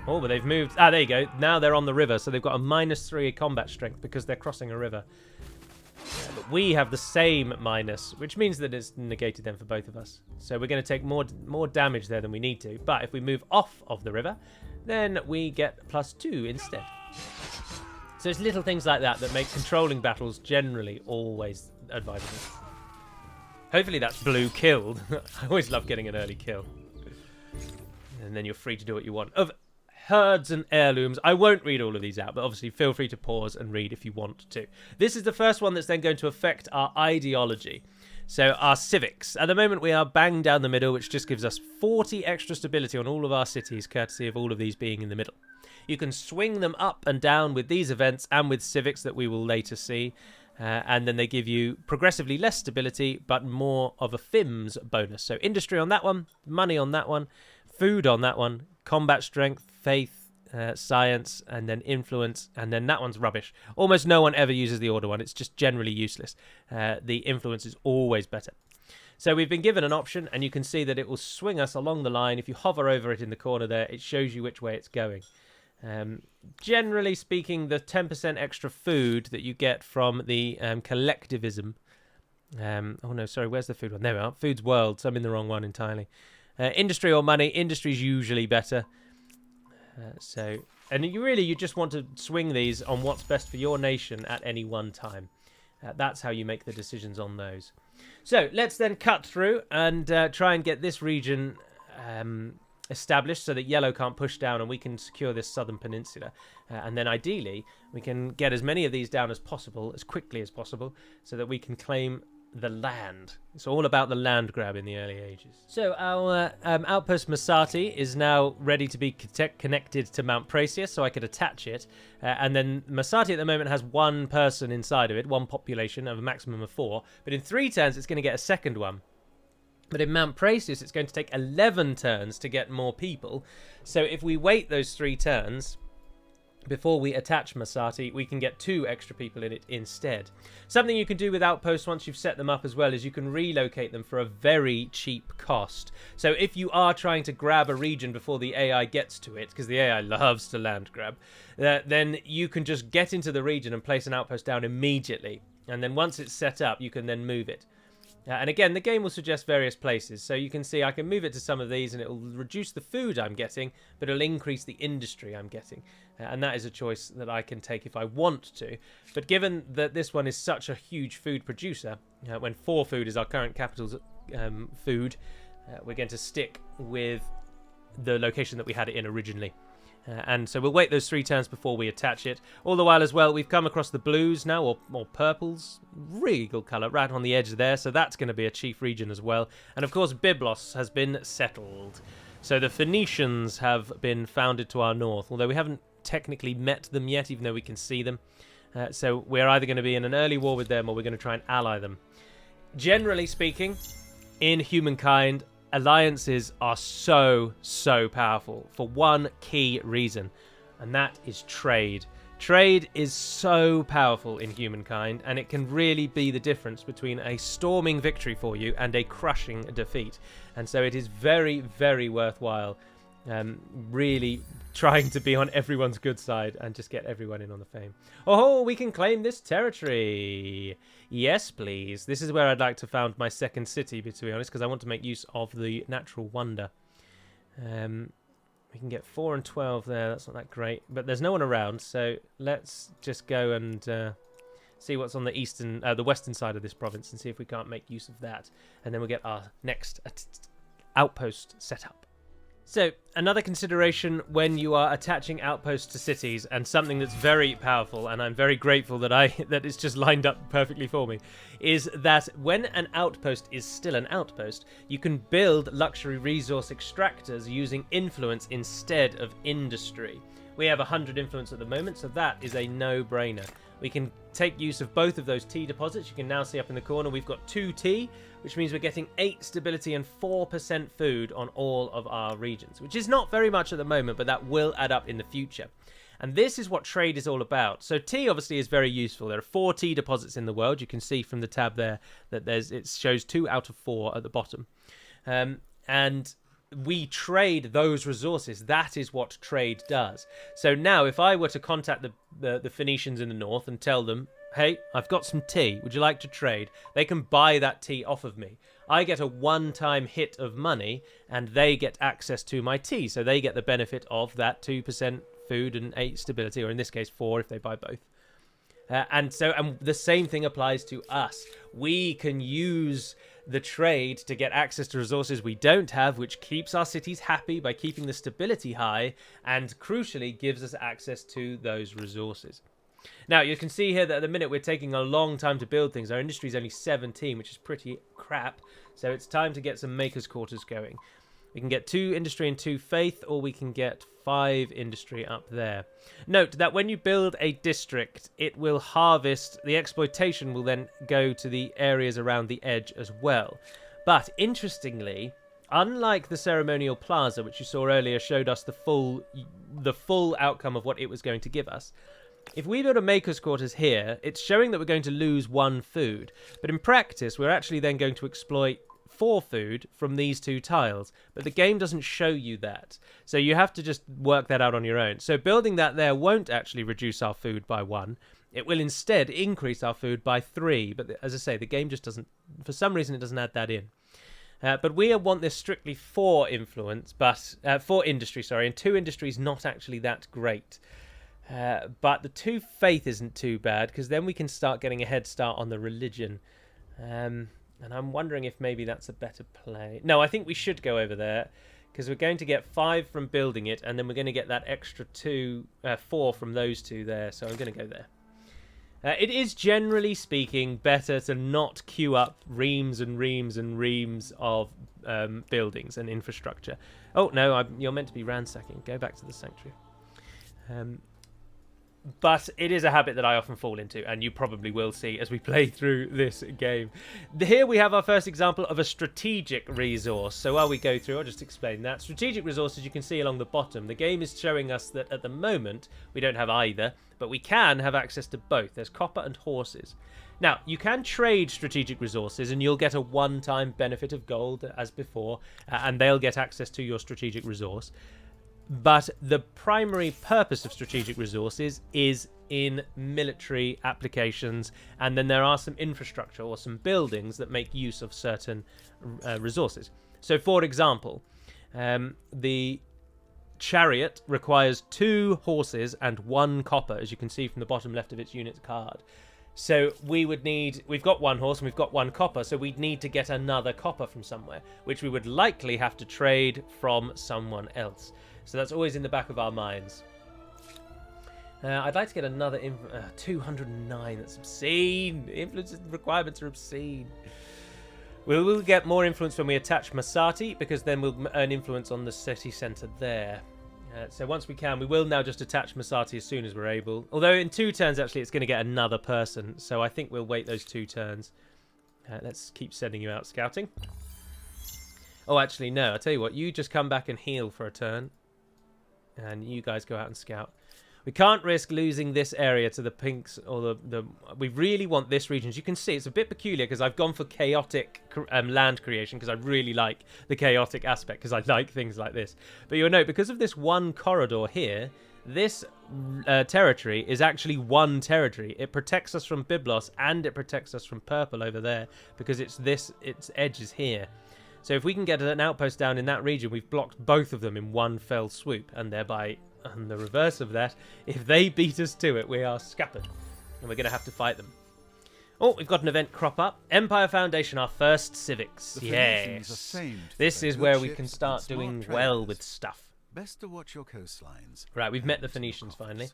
Oh, but they've moved. Ah, there you go. Now they're on the river, so they've got a -3 combat strength because they're crossing a river. But we have the same minus, which means that it's negated then for both of us. So we're going to take more damage there than we need to. But if we move off of the river, then we get +2 instead. So it's little things like that that make controlling battles generally always advisable. Hopefully that's blue killed. I always love getting an early kill. And then you're free to do what you want. Of herds and heirlooms, I won't read all of these out, but obviously feel free to pause and read if you want to. This is the first one that's then going to affect our ideology. So our civics. At the moment we are bang down the middle, which just gives us 40 extra stability on all of our cities, courtesy of all of these being in the middle. You can swing them up and down with these events and with civics that we will later see. And then they give you progressively less stability, but more of a FIMS bonus. So industry on that one, money on that one, food on that one, combat strength, faith, science, and then influence, and then that one's rubbish. Almost no one ever uses the order one. It's just generally useless. The influence is always better. So we've been given an option, and you can see that it will swing us along the line. If you hover over it in the corner there, it shows you which way it's going. Generally speaking, the 10% extra food that you get from the collectivism Oh no, sorry, where's the food one? There we are. Food's world, so I'm in the wrong one entirely. Industry or money. Industry's usually better. And you just want to swing these on what's best for your nation at any one time. That's how you make the decisions on those. So let's then cut through and try and get this region established so that yellow can't push down and we can secure this southern peninsula. And then ideally, we can get as many of these down as possible, as quickly as possible, so that we can claim the land. It's all about the land grab in the early ages. So our outpost Masati is now ready to be connected to Mount Praesius, so I could attach it. And then Masati at the moment has one person inside of it, one population of a maximum of 4. But in 3 turns, it's going to get a second one. But in Mount Praesius, it's going to take 11 turns to get more people. So if we wait those 3 turns before we attach Masati, we can get 2 extra people in it instead. Something you can do with outposts once you've set them up as well is you can relocate them for a very cheap cost. So if you are trying to grab a region before the AI gets to it, because the AI loves to land grab, then you can just get into the region and place an outpost down immediately. And then once it's set up, you can then move it. And again, the game will suggest various places. So you can see I can move it to some of these and it will reduce the food I'm getting, but it'll increase the industry I'm getting. And that is a choice that I can take if I want to. But given that this one is such a huge food producer, when 4 food is our current capital's food, we're going to stick with the location that we had it in originally. And so we'll wait those 3 turns before we attach it. All the while as well, we've come across the blues now, or purples. Really good colour, right on the edge there. So that's going to be a chief region as well. And of course, Byblos has been settled. So the Phoenicians have been founded to our north, although we haven't technically met them yet, even though we can see them. So we're either going to be in an early war with them, or we're going to try and ally them. Generally speaking, in Humankind, alliances are so powerful for one key reason, and that is trade. Trade is so powerful in Humankind, and it can really be the difference between a storming victory for you and a crushing defeat. And so it is very, very worthwhile really trying to be on everyone's good side and just get everyone in on the fame. Oh, we can claim this territory. Yes, please. This is where I'd like to found my second city, to be honest, because I want to make use of the natural wonder. We can get 4 and 12 there. That's not that great. But there's no one around, so let's just go and see what's on the western side of this province and see if we can't make use of that. And then we'll get our next outpost set up. So, another consideration when you are attaching outposts to cities, and something that's very powerful, and I'm very grateful that it's just lined up perfectly for me, is that when an outpost is still an outpost, you can build luxury resource extractors using influence instead of industry. We have 100 influence at the moment, so that is a no-brainer. We can take use of both of those tea deposits. You can now see up in the corner we've got 2 tea, which means we're getting 8 stability and 4% food on all of our regions, which is not very much at the moment, but that will add up in the future. And this is what trade is all about. So tea obviously is very useful. There are 4 tea deposits in the world. You can see from the tab there that it shows 2 out of 4 at the bottom. And we trade those resources. That is what trade does. So now if I were to contact the Phoenicians in the north and tell them, hey, I've got some tea, would you like to trade? They can buy that tea off of me. I get a one-time hit of money and they get access to my tea. So they get the benefit of that 2% food and 8 stability, or in this case 4 if they buy both. And the same thing applies to us. We can use the trade to get access to resources we don't have, which keeps our cities happy by keeping the stability high, and crucially gives us access to those resources. Now, you can see here that at the minute we're taking a long time to build things. Our industry is only 17, which is pretty crap. So it's time to get some makers' quarters going. We can get 2 industry and 2 faith, or we can get 5 industry up there. Note that when you build a district, it will harvest, the exploitation will then go to the areas around the edge as well. But interestingly, unlike the ceremonial plaza, which you saw earlier showed us the full outcome of what it was going to give us, if we build a maker's quarters here, it's showing that we're going to lose 1 food. But in practice, we're actually then going to exploit 4 food from these 2 tiles. But the game doesn't show you that. So you have to just work that out on your own. So building that there won't actually reduce our food by 1. It will instead increase our food by 3, but as I say, the game just doesn't, for some reason, it doesn't add that in. But we want this strictly for influence, but for industry, sorry, and 2 industry is not actually that great. But the 2 faith isn't too bad, because then we can start getting a head start on the religion. And I'm wondering if maybe that's a better play. No, I think we should go over there, because we're going to get 5 from building it, and then we're going to get that extra 4 from those 2 there, so I'm going to go there. It is, generally speaking, better to not queue up reams and reams and reams of buildings and infrastructure. Oh, no, you're meant to be ransacking. Go back to the sanctuary. But it is a habit that I often fall into, and you probably will see as we play through this game. Here we have our first example of a strategic resource. So while we go through, I'll just explain that. Strategic resources you can see along the bottom. The game is showing us that at the moment we don't have either, but we can have access to both. There's copper and horses. Now, you can trade strategic resources, and you'll get a one-time benefit of gold as before, and they'll get access to your strategic resource. But the primary purpose of strategic resources is in military applications, and then there are some infrastructure or some buildings that make use of certain resources. So, for example, the chariot requires 2 horses and 1 copper, as you can see from the bottom left of its unit's card. So we've got 1 horse and we've got 1 copper, so we'd need to get another copper from somewhere, which we would likely have to trade from someone else. So that's always in the back of our minds. I'd like to get another 209. That's obscene. Influence requirements are obscene. We will get more influence when we attach Masati, because then we'll earn influence on the city centre there. So once we can, we will now just attach Masati as soon as we're able. Although in 2 turns, actually, it's going to get another person. So I think we'll wait those 2 turns. Let's keep sending you out scouting. Oh, actually, no. I'll tell you what. You just come back and heal for a turn. And you guys go out and scout. We can't risk losing this area to the pinks or the. We really want this region. As you can see, it's a bit peculiar because I've gone for chaotic land creation because I really like the chaotic aspect because I like things like this. But you'll note, because of this 1 corridor here, this territory is actually 1 territory. It protects us from Byblos and it protects us from purple over there because its edge is here. So if we can get an outpost down in that region, we've blocked both of them in 1 fell swoop, and thereby, on the reverse of that, if they beat us to it, we are scuppered, and we're going to have to fight them. Oh, we've got an event crop up. Empire Foundation, our first civics. Yes. This is where we can start doing well with stuff. Best to watch your coastlines. Right, we've met the Phoenicians finally.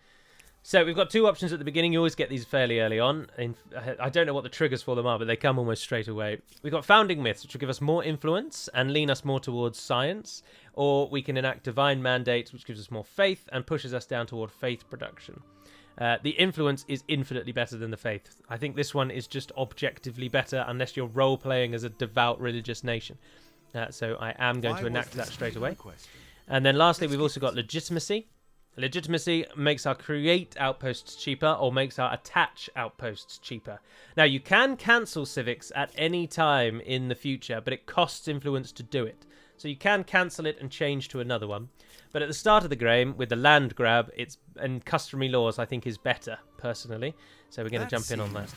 So we've got 2 options at the beginning. You always get these fairly early on. I don't know what the triggers for them are, but they come almost straight away. We've got founding myths, which will give us more influence and lean us more towards science. Or we can enact divine mandates, which gives us more faith and pushes us down toward faith production. The influence is infinitely better than the faith. I think this one is just objectively better unless you're role-playing as a devout religious nation. So I am going to enact that straight away. And then lastly, we've also got legitimacy. Legitimacy makes our create outposts cheaper or makes our attach outposts cheaper. Now, you can cancel civics at any time in the future, but it costs influence to do it. So you can cancel it and change to another one. But at the start of the game, with the land grab, and customary laws, I think, is better, personally. So we're going to jump in on that.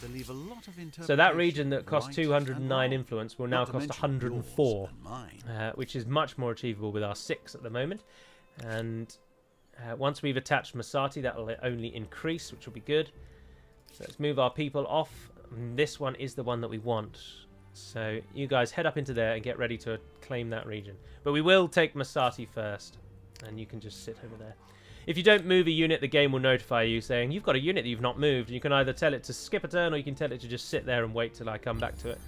So that region that cost 209 influence will now cost 104, which is much more achievable with our 6 at the moment. And once we've attached Masati, that will only increase, which will be good. So let's move our people off. This one is the one that we want. So you guys head up into there and get ready to claim that region. But we will take Masati first, and you can just sit over there. If you don't move a unit, the game will notify you saying you've got a unit that you've not moved. You can either tell it to skip a turn, or you can tell it to just sit there and wait till I come back to it,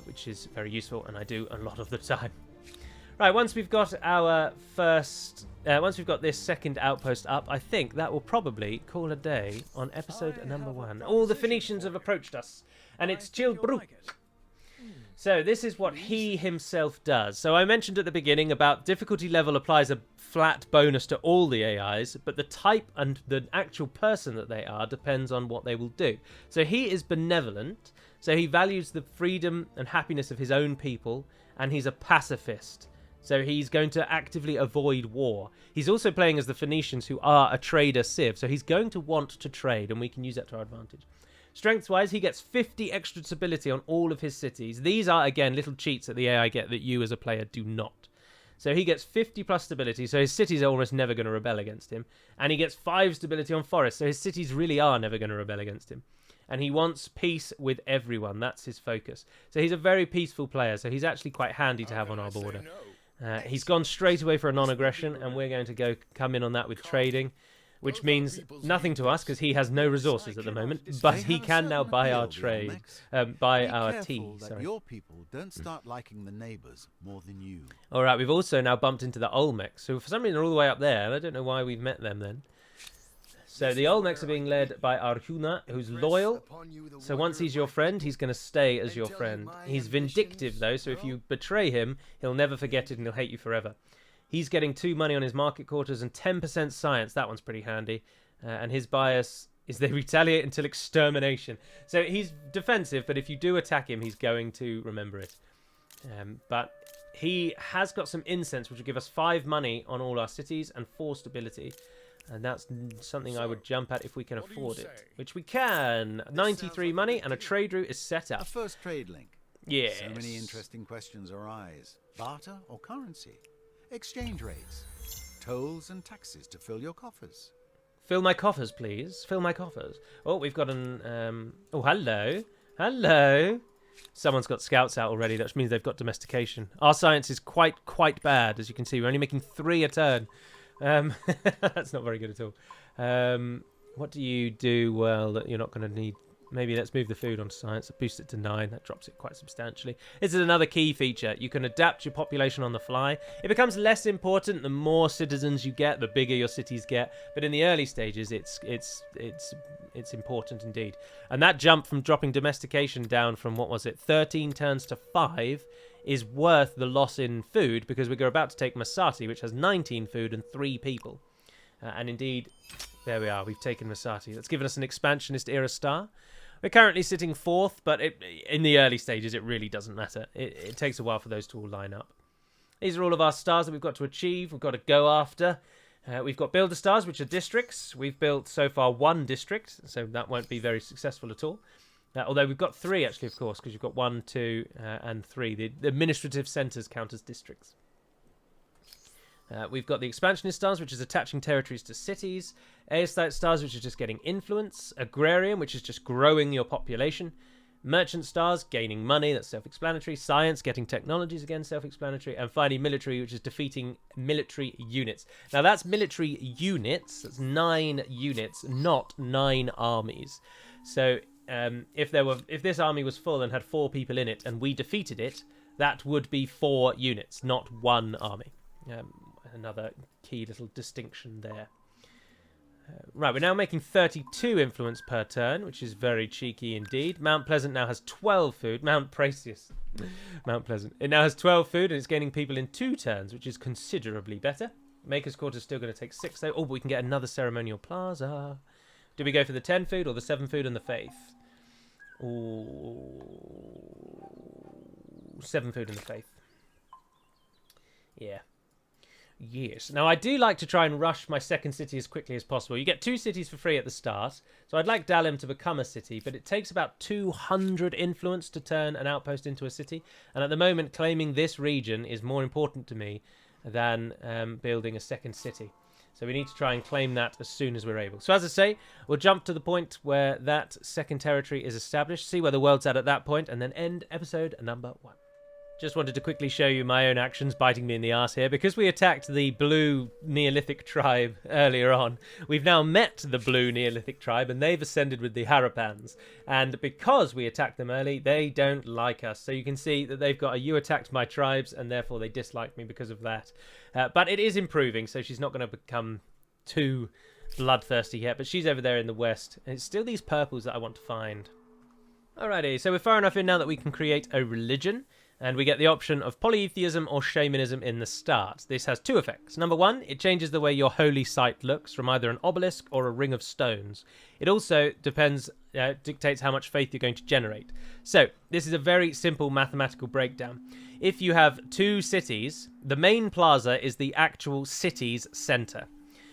which is very useful, and I do a lot of the time. Right, once we've got our first... once we've got this second outpost up, I think that will probably call a day on episode number 1. All the Phoenicians have approached us, and it's Chilbruk. So this is what he himself does. So I mentioned at the beginning about difficulty level applies a flat bonus to all the AIs, but the type and the actual person that they are depends on what they will do. So he is benevolent, so he values the freedom and happiness of his own people, and he's a pacifist. So he's going to actively avoid war. He's also playing as the Phoenicians, who are a trader civ. So he's going to want to trade, and we can use that to our advantage. Strength-wise, he gets 50 extra stability on all of his cities. These are, again, little cheats that the AI get that you as a player do not. So he gets 50 plus stability, so his cities are almost never going to rebel against him. And he gets 5 stability on forests, so his cities really are never going to rebel against him. And he wants peace with everyone. That's his focus. So he's a very peaceful player, so he's actually quite handy to have on our border. He's gone straight away for a non-aggression, and we're going to come in on that with trading, which means nothing to us because he has no resources at the moment, but he can now buy our trade, buy our tea. Sorry. Your people don't start liking the neighbours more than you. All right, we've also now bumped into the Olmecs, so for some reason they're all the way up there, and I don't know why we've met them then. So the Olmecs are being led by Arjuna, who's loyal. So once he's your friend, he's going to stay as your friend. He's vindictive, though, so if you betray him, he'll never forget it and he'll hate you forever. He's getting 2 money on his market quarters and 10% science. That one's pretty handy. And his bias is they retaliate until extermination. So he's defensive, but if you do attack him, he's going to remember it. But he has got some incense, which will give us 5 money on all our cities and 4 stability. And that's something I would jump at if we can afford it. Which we can. 93 money and a trade route is set up. A first trade link. Yes. So many interesting questions arise. Barter or currency? Exchange rates? Tolls and taxes to fill your coffers? Fill my coffers, please. Fill my coffers. Oh, we've got an... Oh, hello. Hello. Someone's got scouts out already. That means they've got domestication. Our science is quite bad, as you can see. We're only making 3 a turn. That's not very good at all. What do you do well that you're not going to need? Maybe let's move the food on science, boost it to 9. That drops it quite substantially. This is another key feature. You can adapt your population on the fly. It becomes less important the more citizens you get, the bigger your cities get. But in the early stages, it's important indeed. And that jump from dropping domestication down from, what was it, 13 turns to 5 is worth the loss in food, because we're about to take Masati, which has 19 food and 3 people. And indeed, there we are. We've taken Masati. That's given us an expansionist era star. We're currently sitting 4th, but in the early stages, it really doesn't matter. It takes a while for those to all line up. These are all of our stars that we've got to achieve. We've got to go after. We've got builder stars, which are districts. We've built so far 1 district, so that won't be very successful at all. Although we've got 3, actually, of course, because you've got 1, 2, and 3. The administrative centres count as districts. We've got the expansionist stars, which is attaching territories to cities. Aesthete stars, which is just getting influence. Agrarian, which is just growing your population. Merchant stars, gaining money, that's self-explanatory. Science, getting technologies, again, self-explanatory. And finally, military, which is defeating military units. Now, that's military units. That's 9 units, not 9 armies. So if this army was full and had 4 people in it and we defeated it, that would be 4 units, not 1 army. Another key little distinction there. Right, we're now making 32 influence per turn, which is very cheeky indeed. Mount Pleasant now has 12 food. Mount Praesius. Mount Pleasant. It now has 12 food, and it's gaining people in 2 turns, which is considerably better. Maker's Quarter is still going to take 6, though. Oh, but we can get another ceremonial plaza. Do we go for the 10 food or the 7 food and the faith? Ooh, 7 food and the faith. Yeah. Yes. Now, I do like to try and rush my second city as quickly as possible. You get 2 cities for free at the start. So I'd like Dalim to become a city, but it takes about 200 influence to turn an outpost into a city. And at the moment, claiming this region is more important to me than building a second city. So we need to try and claim that as soon as we're able. So as I say, we'll jump to the point where that second territory is established, see where the world's at that point, and then end episode number 1. Just wanted to quickly show you my own actions biting me in the arse here. Because we attacked the blue Neolithic tribe earlier on, we've now met the blue Neolithic tribe, and they've ascended with the Harappans. And because we attacked them early, they don't like us. So you can see that they've got a "you attacked my tribes," and therefore they dislike me because of that. But it is improving, so she's not going to become too bloodthirsty yet. But she's over there in the west. And it's still these purples that I want to find. Alrighty, so we're far enough in now that we can create a religion. And we get the option of polytheism or shamanism in the start. This has 2 effects. Number 1, it changes the way your holy site looks from either an obelisk or a ring of stones. It also dictates how much faith you're going to generate. So, this is a very simple mathematical breakdown. if you have 2 cities, the main plaza is the actual city's center.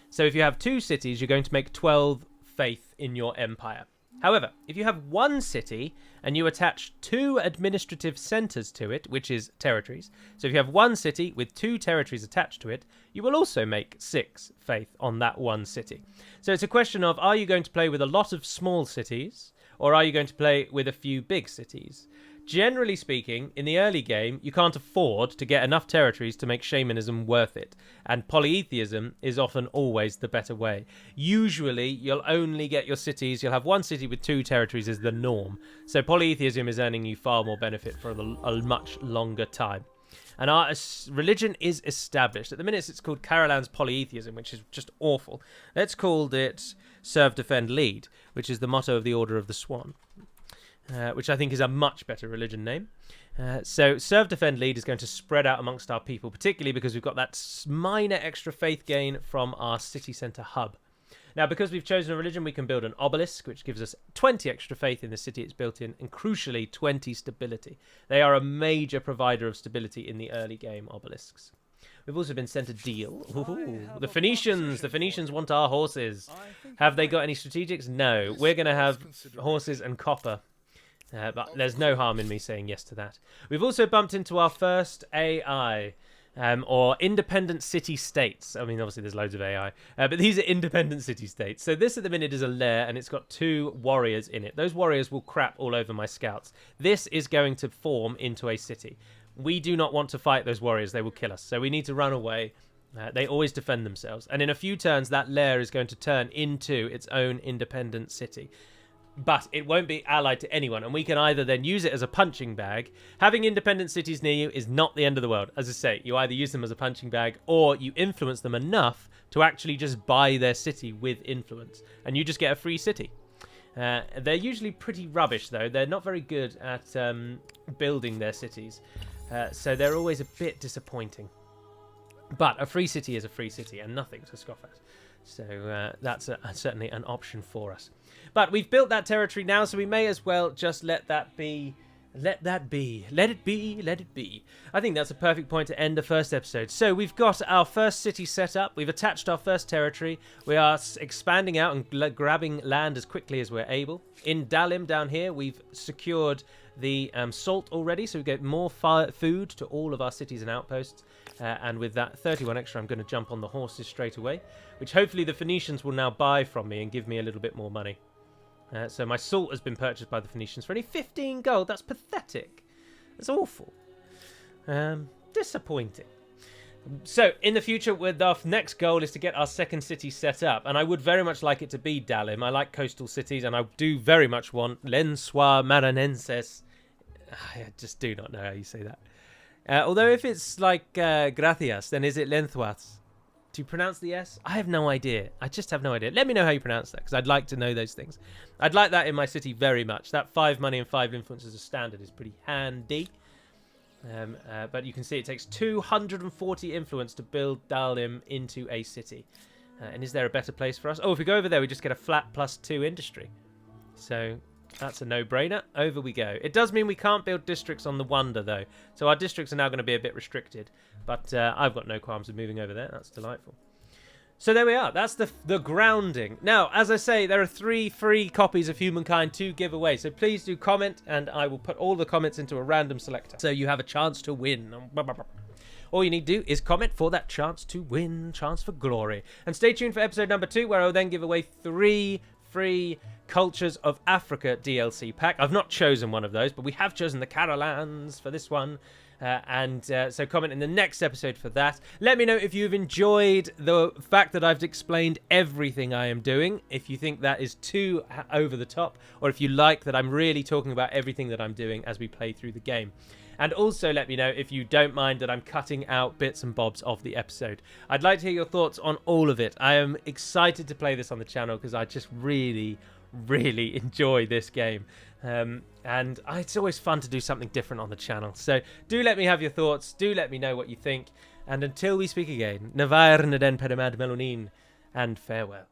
So if you have 2 cities, you're going to make 12 faith in your empire. However, if you have 1 city and you attach 2 administrative centers to it, which is territories, so if you have 1 city with 2 territories attached to it, you will also make 6 faith on that 1 city. So it's a question of, are you going to play with a lot of small cities, or are you going to play with a few big cities? Generally speaking, in the early game, you can't afford to get enough territories to make shamanism worth it, and polytheism is often always the better way. Usually, you'll only get your cities, you'll have 1 city with 2 territories as the norm, so polytheism is earning you far more benefit for a much longer time. And our religion is established. At the minute, it's called Carolan's Polytheism, which is just awful. Let's call it Serve, Defend, Lead, which is the motto of the Order of the Swan. Which I think is a much better religion name. So Serve, Defend, Lead is going to spread out amongst our people, particularly because we've got that minor extra faith gain from our city centre hub. Now, because we've chosen a religion, we can build an obelisk, which gives us 20 extra faith in the city it's built in, and crucially, 20 stability. They are a major provider of stability in the early game obelisks. We've also been sent a deal. Ooh, the Phoenicians want our horses. Have they got any strategics? No. We're going to have horses and copper. But there's no harm in me saying yes to that. We've also bumped into our first AI, or independent city-states. I mean, obviously there's loads of AI, but these are independent city-states. So this at the minute is a lair, and it's got 2 warriors in it. Those warriors will crap all over my scouts. This is going to form into a city. We do not want to fight those warriors. They will kill us. So we need to run away. They always defend themselves. And in a few turns, that lair is going to turn into its own independent city. But it won't be allied to anyone, and we can either then use it as a punching bag. Having independent cities near you is not the end of the world. As I say, you either use them as a punching bag, or you influence them enough to actually just buy their city with influence, and you just get a free city. They're usually pretty rubbish, though. They're not very good at building their cities, so they're always a bit disappointing. But a free city is a free city, and nothing to scoff at. So that's certainly an option for us. But we've built that territory now, so we may as well just let that be. Let that be. Let it be. Let it be. I think that's a perfect point to end the first episode. So we've got our first city set up. We've attached our first territory. We are expanding out and grabbing land as quickly as we're able. In Dalim down here, we've secured the salt already, so we get more food to all of our cities and outposts. And with that 31 extra, I'm going to jump on the horses straight away, which hopefully the Phoenicians will now buy from me and give me a little bit more money. So my salt has been purchased by the Phoenicians for only 15 gold. That's pathetic. That's awful. Disappointing. So in the future, our next goal is to get our second city set up. And I would very much like it to be Dalim. I like coastal cities, and I do very much want Lensois Maranenses. I just do not know how you say that. Although if it's like Gracias, then is it Lensois? Do you pronounce the S? I have no idea. I just have no idea. Let me know how you pronounce that, because I'd like to know those things. I'd like that in my city very much. That 5 money and 5 influence as a standard is pretty handy. But you can see it takes 240 influence to build Dalim into a city. And is there a better place for us? Oh, if we go over there, we just get a flat +2 industry. So that's a no-brainer. Over we go. It does mean we can't build districts on the Wonder, though. So our districts are now going to be a bit restricted. But I've got no qualms with moving over there. That's delightful. So there we are. That's the grounding. Now, as I say, there are 3 free copies of Humankind to give away. So please do comment, and I will put all the comments into a random selector, so you have a chance to win. All you need to do is comment for that chance to win, chance for glory. And stay tuned for episode number 2, where I'll then give away 3 free Cultures of Africa DLC pack. I've not chosen one of those, but we have chosen the Carolans for this one. So comment in the next episode for that. Let me know if you've enjoyed the fact that I've explained everything I am doing, if you think that is too over the top, or if you like that I'm really talking about everything that I'm doing as we play through the game. And also let me know if you don't mind that I'm cutting out bits and bobs of the episode. I'd like to hear your thoughts on all of it. I am excited to play this on the channel because I just really enjoy this game. And it's always fun to do something different on the channel. So do let me have your thoughts. Do let me know what you think. And until we speak again, Navair Naden Pedamad Melonin, and farewell.